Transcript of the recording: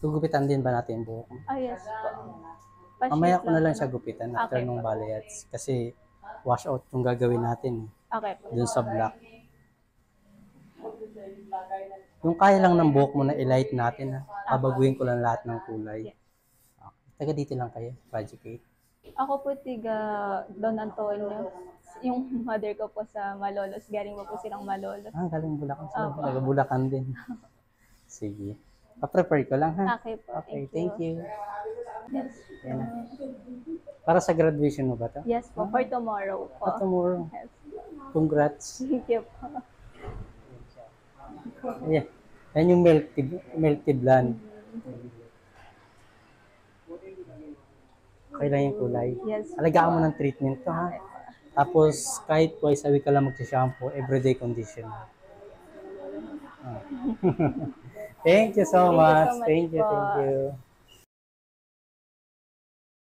Gugupitan din ba natin yung buhok mo? Ah, yes po. Mamaya Pa-shape ko na lang po, siya no? gupitan after Okay nung po. balayage. Kasi wash out yung gagawin natin Okay po. dun sa black. Yung kaya lang ng buhok mo na i-light natin, ha? Babaguhin ko lang lahat ng kulay. Yes. Okay. Taga dito lang kayo, Project 8. Ako po tiga Don Antonio. Yung mother ko po sa Malolos. Galing po silang Malolos. Galing Bulacan sila. Opo. Taga Bulacan din. Sige. Pa-prepare ko lang, ha? Okay po. Okay, Thank thank you. Yes. Yan na. Para sa graduation mo ba to? Yes po. For tomorrow po. Tomorrow. Yes. Congrats. Thank you po. Yeah. Yan yung melted blonde. Okay lang yung kulay. Yes. Alagaan mo ng treatment to, ha? Tapos, kahit twice a week ka lang mag-shampoo, everyday condition. Thank you so much. Thank you.